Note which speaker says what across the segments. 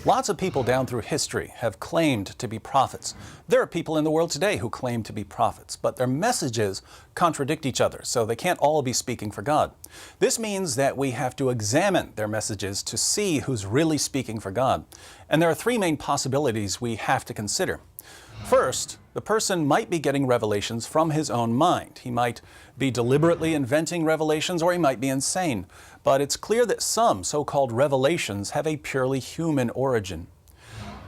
Speaker 1: Lots of people down through history have claimed to be prophets. There are people in the world today who claim to be prophets, but their messages contradict each other, so they can't all be speaking for God. This means that we have to examine their messages to see who's really speaking for God. And there are three main possibilities we have to consider. First, the person might be getting revelations from his own mind. He might be deliberately inventing revelations, or he might be insane. But it's clear that some so-called revelations have a purely human origin.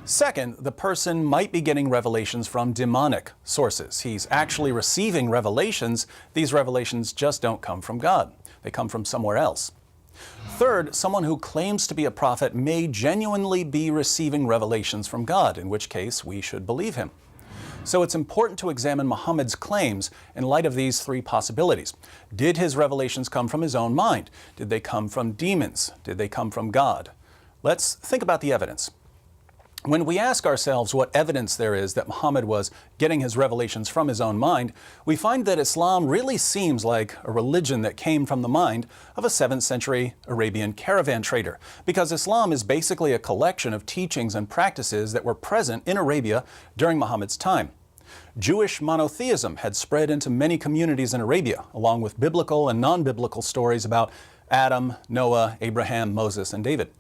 Speaker 1: Second, the person might be getting revelations from demonic sources. He's actually receiving revelations. These revelations just don't come from God. They come from somewhere else. Third, someone who claims to be a prophet may genuinely be receiving revelations from God, in which case we should believe him. So it's important to examine Muhammad's claims in light of these three possibilities. Did his revelations come from his own mind? Did they come from demons? Did they come from God? Let's think about the evidence. When we ask ourselves what evidence there is that Muhammad was getting his revelations from his own mind, we find that Islam really seems like a religion that came from the mind of a 7th century Arabian caravan trader, because Islam is basically a collection of teachings and practices that were present in Arabia during Muhammad's time. Jewish monotheism had spread into many communities in Arabia, along with biblical and non-biblical stories about Adam, Noah, Abraham, Moses, and David.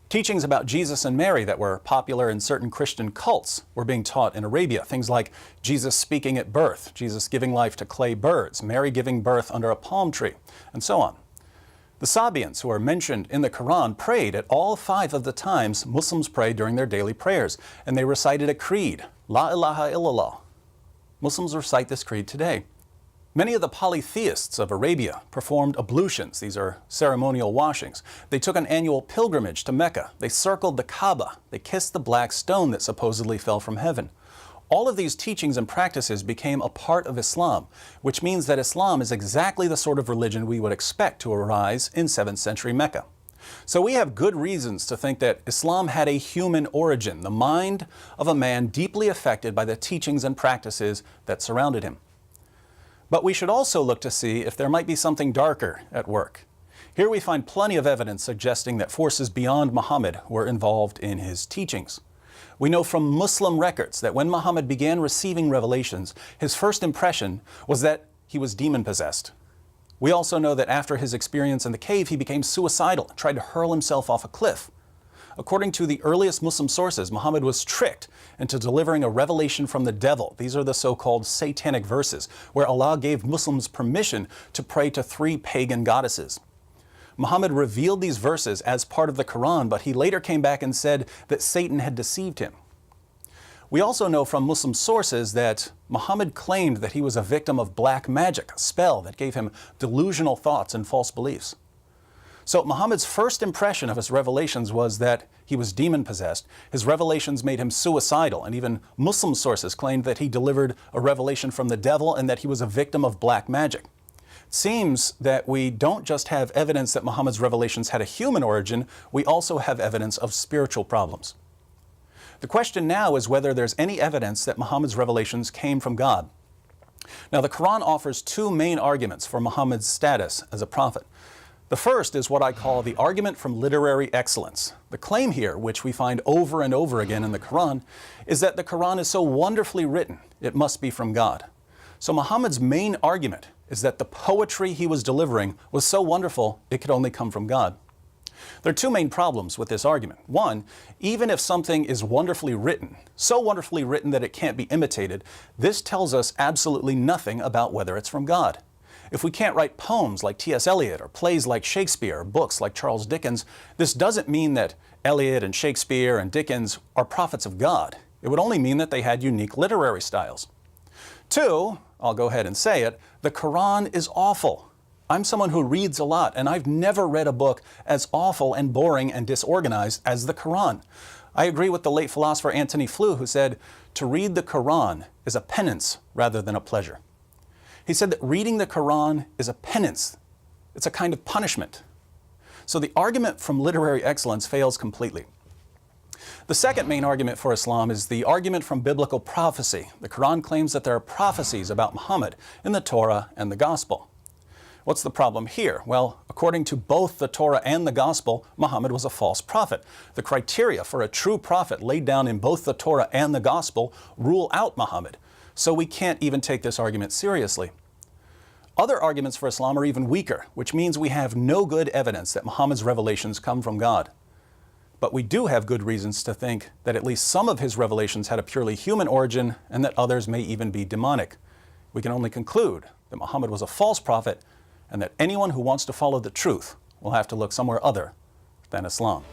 Speaker 1: Teachings about Jesus and Mary that were popular in certain Christian cults were being taught in Arabia. Things like Jesus speaking at birth, Jesus giving life to clay birds, Mary giving birth under a palm tree, and so on. The Sabians, who are mentioned in the Quran, prayed at all 5 of the times Muslims pray during their daily prayers, and they recited a creed, La ilaha illallah. Muslims recite this creed today. Many of the polytheists of Arabia performed ablutions. These are ceremonial washings. They took an annual pilgrimage to Mecca. They circled the Kaaba. They kissed the black stone that supposedly fell from heaven. All of these teachings and practices became a part of Islam, which means that Islam is exactly the sort of religion we would expect to arise in 7th century Mecca. So we have good reasons to think that Islam had a human origin, the mind of a man deeply affected by the teachings and practices that surrounded him. But we should also look to see if there might be something darker at work. Here we find plenty of evidence suggesting that forces beyond Muhammad were involved in his teachings. We know from Muslim records that when Muhammad began receiving revelations, his first impression was that he was demon-possessed. We also know that after his experience in the cave, he became suicidal and tried to hurl himself off a cliff. According to the earliest Muslim sources, Muhammad was tricked into delivering a revelation from the devil. These are the so-called satanic verses, where Allah gave Muslims permission to pray to 3 pagan goddesses. Muhammad revealed these verses as part of the Quran, but he later came back and said that Satan had deceived him. We also know from Muslim sources that Muhammad claimed that he was a victim of black magic, a spell that gave him delusional thoughts and false beliefs. So Muhammad's first impression of his revelations was that he was demon-possessed. His revelations made him suicidal, and even Muslim sources claimed that he delivered a revelation from the devil and that he was a victim of black magic. It seems that we don't just have evidence that Muhammad's revelations had a human origin, we also have evidence of spiritual problems. The question now is whether there's any evidence that Muhammad's revelations came from God. Now, the Quran offers 2 main arguments for Muhammad's status as a prophet. The first is what I call the argument from literary excellence. The claim here, which we find over and over again in the Quran, is that the Quran is so wonderfully written, it must be from God. So Muhammad's main argument is that the poetry he was delivering was so wonderful, it could only come from God. There are 2 main problems with this argument. One, even if something is wonderfully written, so wonderfully written that it can't be imitated, this tells us absolutely nothing about whether it's from God. If we can't write poems like T.S. Eliot or plays like Shakespeare or books like Charles Dickens, this doesn't mean that Eliot and Shakespeare and Dickens are prophets of God. It would only mean that they had unique literary styles. 2, I'll go ahead and say it, the Quran is awful. I'm someone who reads a lot, and I've never read a book as awful and boring and disorganized as the Quran. I agree with the late philosopher Antony Flew, who said, to read the Quran is a penance rather than a pleasure. He said that reading the Quran is a penance. It's a kind of punishment. So the argument from literary excellence fails completely. The second main argument for Islam is the argument from biblical prophecy. The Quran claims that there are prophecies about Muhammad in the Torah and the Gospel. What's the problem here? Well, according to both the Torah and the Gospel, Muhammad was a false prophet. The criteria for a true prophet laid down in both the Torah and the Gospel rule out Muhammad. So we can't even take this argument seriously. Other arguments for Islam are even weaker, which means we have no good evidence that Muhammad's revelations come from God. But we do have good reasons to think that at least some of his revelations had a purely human origin and that others may even be demonic. We can only conclude that Muhammad was a false prophet and that anyone who wants to follow the truth will have to look somewhere other than Islam.